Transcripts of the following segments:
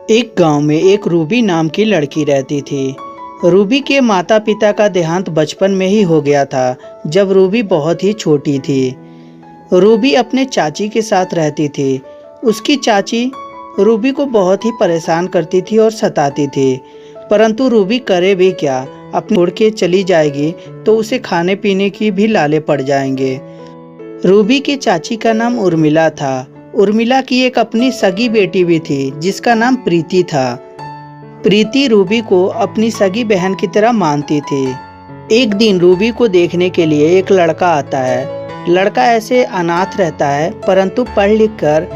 एक गांव में एक रूबी नाम की लड़की रहती थी। रूबी के माता पिता का देहांत बचपन में ही हो गया था, जब रूबी बहुत ही छोटी थी। रूबी अपने चाची के साथ रहती थी। उसकी चाची रूबी को बहुत ही परेशान करती थी और सताती थी, परंतु रूबी करे भी क्या, अपने छोड़ के चली जाएगी तो उसे खाने पीने की भी लाले पड़ जाएंगे। रूबी की चाची का नाम उर्मिला था। उर्मिला की एक अपनी सगी बेटी भी थी जिसका नाम प्रीति था। प्रीति रूबी को अपनी सगी बहन की तरह मानती थी। एक दिन रूबी को देखने के लिए एक लड़का आता है। लड़का ऐसे अनाथ रहता है, परंतु पढ़ लिख कर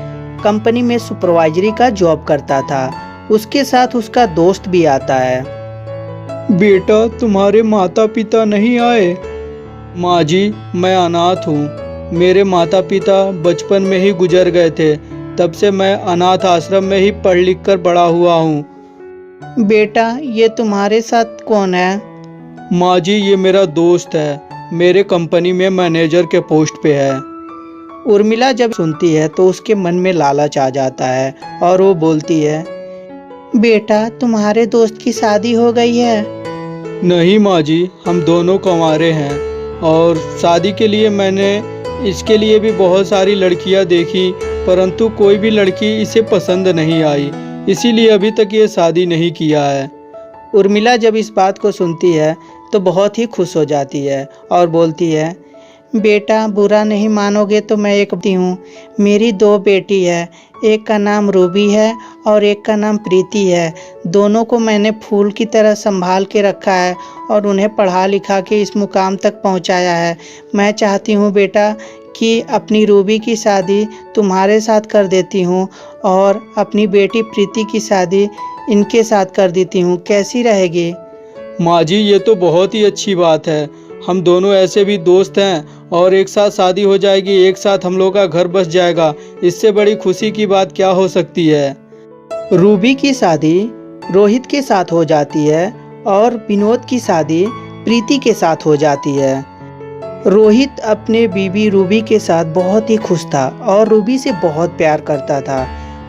कंपनी में सुपरवाइजरी का जॉब करता था। उसके साथ उसका दोस्त भी आता है। बेटा, तुम्हारे माता पिता नहीं आए? माँ जी, मैं अनाथ हूँ। मेरे माता पिता बचपन में ही गुजर गए थे। तब से मैं अनाथ आश्रम में ही पढ़ लिख कर बड़ा हुआ हूँ। बेटा, ये तुम्हारे साथ कौन है? माँ जी, ये मेरा दोस्त है। मेरे कंपनी में मैनेजर के पोस्ट पे है। उर्मिला जब सुनती है तो उसके मन में लालच आ जाता है और वो बोलती है, बेटा, तुम्हारे दोस्त की शादी हो गई है? नहीं माँ जी, हम दोनों कंवारे हैं और शादी के लिए मैंने इसके लिए भी बहुत सारी लड़कियां देखी, परंतु कोई भी लड़की इसे पसंद नहीं आई, इसीलिए अभी तक ये शादी नहीं किया है। उर्मिला जब इस बात को सुनती है तो बहुत ही खुश हो जाती है और बोलती है, बेटा, बुरा नहीं मानोगे तो मैं एक बताती हूँ। मेरी दो बेटी है, एक का नाम रूबी है और एक का नाम प्रीति है। दोनों को मैंने फूल की तरह संभाल के रखा है और उन्हें पढ़ा लिखा के इस मुकाम तक पहुँचाया है। मैं चाहती हूँ बेटा कि अपनी रूबी की शादी तुम्हारे साथ कर देती हूँ और अपनी बेटी प्रीति की शादी इनके साथ कर देती हूँ। कैसी रहेगी? माँ जी, ये तो बहुत ही अच्छी बात है। हम दोनों ऐसे भी दोस्त हैं और एक साथ शादी हो जाएगी, एक साथ हम लोग का घर बस जाएगा। इससे बड़ी खुशी की बात क्या हो सकती है। रूबी की शादी रोहित के साथ हो जाती है और विनोद की शादी प्रीति के साथ हो जाती है। रोहित अपने बीवी रूबी के साथ बहुत ही खुश था और रूबी से बहुत प्यार करता था,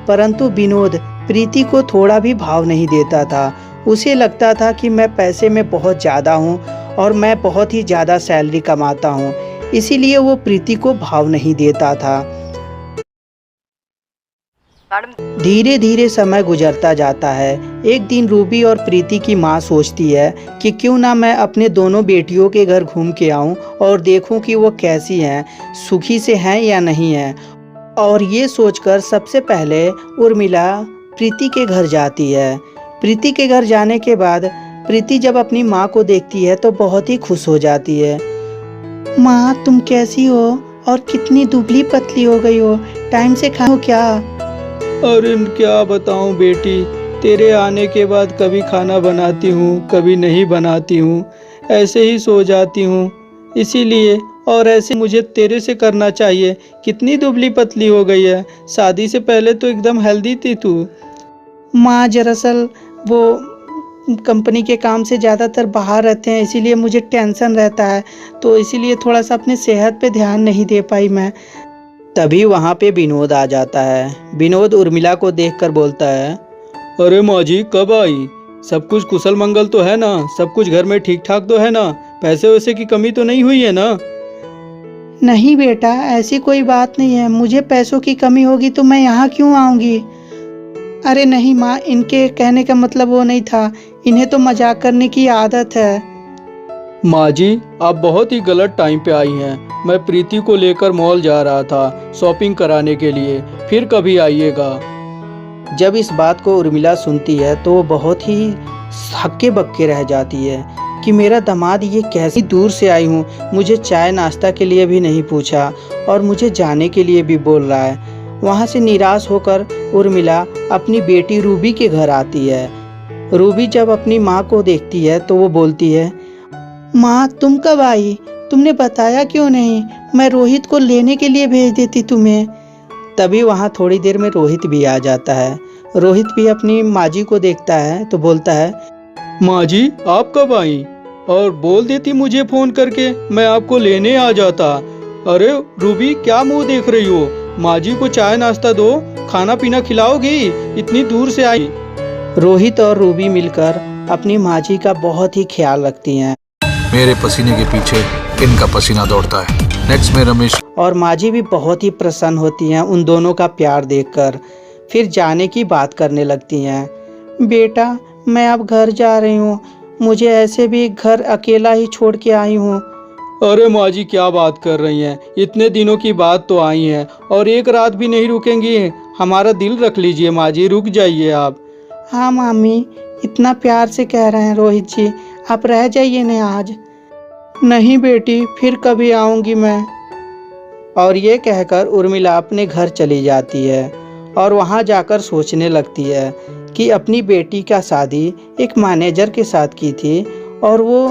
परंतु विनोद प्रीति को थोड़ा भी भाव नहीं देता था। उसे लगता था कि मैं पैसे में बहुत ज़्यादा हूँ और मैं बहुत ही ज़्यादा सैलरी कमाता हूँ, इसीलिए वो प्रीति को भाव नहीं देता था। धीरे धीरे समय गुजरता जाता है। एक दिन रूबी और प्रीति की माँ सोचती है कि क्यों ना मैं अपने दोनों बेटियों के घर घूम के आऊं और देखूं कि वो कैसी हैं, सुखी से हैं या नहीं हैं। और ये सोचकर सबसे पहले उर्मिला प्रीति के घर जाती है। प्रीति के घर जाने के बाद प्रीति जब अपनी माँ को देखती है तो बहुत ही खुश हो जाती है। माँ, तुम कैसी हो और कितनी दुबली पतली हो गई हो? टाइम से खाओ क्या? अरे क्या बताऊं बेटी, तेरे आने के बाद कभी खाना बनाती हूँ, कभी नहीं बनाती हूँ, ऐसे ही सो जाती हूँ। इसीलिए और ऐसे मुझे तेरे से करना चाहिए। कितनी दुबली पतली हो गई है। शादी से पहले तो एकदम हेल्दी थी तू। माँ, दरअसल वो कंपनी के काम से ज़्यादातर बाहर रहते हैं, इसीलिए मुझे टेंशन रहता है, तो इसीलिए थोड़ा सा अपने सेहत पे ध्यान नहीं दे पाई मैं। तभी वहाँ पे विनोद आ जाता है। विनोद उर्मिला को देखकर बोलता है, अरे माँ जी, कब आई? सब कुछ कुशल मंगल तो है ना? सब कुछ घर में ठीक ठाक तो है ना? पैसे वैसे की कमी तो नहीं हुई है ना? नहीं बेटा, ऐसी कोई बात नहीं है। मुझे पैसों की कमी होगी तो मैं यहाँ क्यों आऊँगी? अरे नहीं माँ, इनके कहने का मतलब वो नहीं था। इन्हें तो मजाक करने की आदत है। माँ जी, आप बहुत ही गलत टाइम पे आई हैं। मैं प्रीति को लेकर मॉल जा रहा था शॉपिंग कराने के लिए, फिर कभी आइएगा। जब इस बात को उर्मिला सुनती है तो वो बहुत ही हक्के बक्के रह जाती है कि मेरा दामाद ये कैसी दूर से आई हूँ, मुझे चाय नाश्ता के लिए भी नहीं पूछा और मुझे जाने के लिए भी बोल रहा है। वहाँ से निराश होकर उर्मिला अपनी बेटी रूबी के घर आती है। रूबी जब अपनी माँ को देखती है तो वो बोलती है, माँ, तुम कब आई? तुमने बताया क्यों नहीं? मैं रोहित को लेने के लिए भेज देती तुम्हें। तभी वहाँ थोड़ी देर में रोहित भी आ जाता है। रोहित भी अपनी माँ जी को देखता है तो बोलता है, माँ जी, आप कब आई? और बोल देती मुझे फोन करके, मैं आपको लेने आ जाता। अरे रूबी, क्या मुंह देख रही हो? माँ जी को चाय नाश्ता दो, खाना पीना खिलाओगी? इतनी दूर से आई। रोहित और रूबी मिलकर अपनी माँ जी का बहुत ही ख्याल रखती हैं मेरे पसीने के पीछे इनका पसीना दौड़ता है। नेक्स्ट में रमेश। और माँ जी भी बहुत ही प्रसन्न होती हैं उन दोनों का प्यार देखकर। फिर जाने की बात करने लगती हैं। बेटा, मैं अब घर जा रही हूँ, मुझे ऐसे भी घर अकेला ही छोड़ के आई हूँ। अरे माँ जी क्या बात कर रही हैं, इतने दिनों की बात तो आई हैं और एक रात भी नहीं रुकेंगी। हमारा दिल रख लीजिए माँ जी, रुक जाइए आप। हाँ मामी, इतना प्यार से कह रहे हैं रोहित जी, आप रह जाइए ना आज। नहीं बेटी, फिर कभी आऊँगी मैं। और ये कहकर उर्मिला अपने घर चली जाती है और वहाँ जाकर सोचने लगती है कि अपनी बेटी का शादी एक मैनेजर के साथ की थी और वो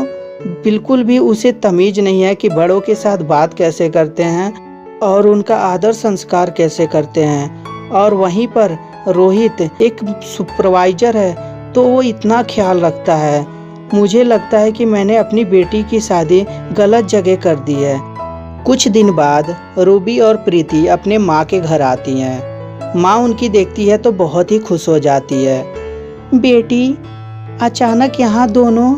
बिल्कुल भी उसे तमीज नहीं है कि बड़ों के साथ बात कैसे करते हैं और उनका आदर संस्कार कैसे करते हैं। और वहीं पर रोहित एक सुपरवाइजर है तो वो इतना ख्याल रखता है। मुझे लगता है कि मैंने अपनी बेटी की शादी गलत जगह कर दी है। कुछ दिन बाद रूबी और प्रीति अपने माँ के घर आती हैं। माँ उनकी देखती है तो बहुत ही खुश हो जाती है। बेटी, अचानक यहाँ दोनों?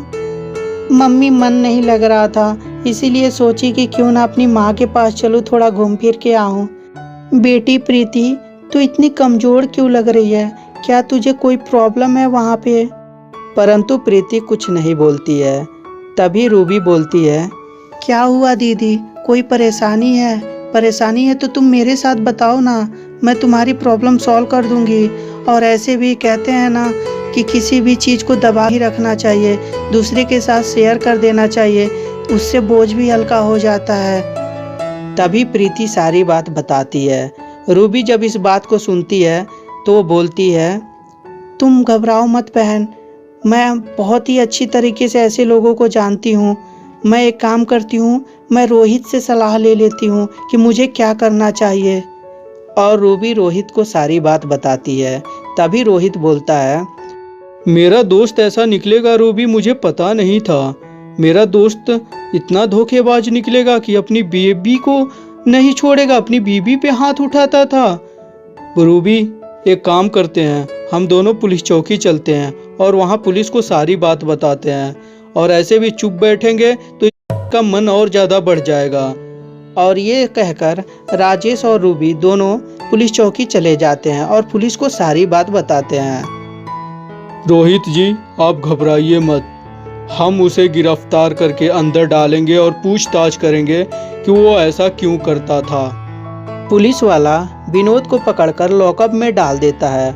मम्मी, मन नहीं लग रहा था, इसीलिए सोची कि क्यों ना अपनी माँ के पास चलूँ, थोड़ा घूम फिर के आऊँ। बेटी प्रीति, तू इतनी कमज़ोर क्यों लग रही है? क्या तुझे कोई प्रॉब्लम है वहाँ पे? परंतु प्रीति कुछ नहीं बोलती है। तभी रूबी बोलती है, क्या हुआ दीदी, कोई परेशानी है? परेशानी है तो तुम मेरे साथ बताओ ना, मैं तुम्हारी प्रॉब्लम सॉल्व कर दूंगी। और ऐसे भी कहते हैं ना कि किसी भी चीज़ को दबा ही रखना चाहिए, दूसरे के साथ शेयर कर देना चाहिए, उससे बोझ भी हल्का हो जाता है। तभी प्रीति सारी बात बताती है। रूबी जब इस बात को सुनती है तो वो बोलती है, तुम घबराओ मत बहन, मैं बहुत ही अच्छी तरीके से ऐसे लोगों को जानती हूँ। मैं एक काम करती हूँ, मैं रोहित से सलाह ले लेती हूँ कि मुझे क्या करना चाहिए। और रूबी रोहित को सारी बात बताती है। तभी रोहित बोलता है, मेरा दोस्त ऐसा निकलेगा रूबी, मुझे पता नहीं था। मेरा दोस्त इतना धोखेबाज निकलेगा कि अपनी बेबी को नहीं छोड़ेगा, अपनी बीबी पे हाथ उठाता था। रूबी, एक काम करते हैं, हम दोनों पुलिस चौकी चलते हैं और वहाँ पुलिस को सारी बात बताते हैं। और ऐसे भी चुप बैठेंगे तो इसका मन और ज़्यादा बढ़ जाएगा। और ये कहकर राजेश और रूबी दोनों पुलिस चौकी चले जाते हैं और पुलिस को सारी बात बताते हैं। रोहित जी, आप घबराइए मत, हम उसे गिरफ्तार करके अंदर डालेंगे और पूछताछ करेंगे कि वो ऐसा क्यों करता था। पुलिस वाला विनोद को पकड़कर लॉकअप में डाल देता है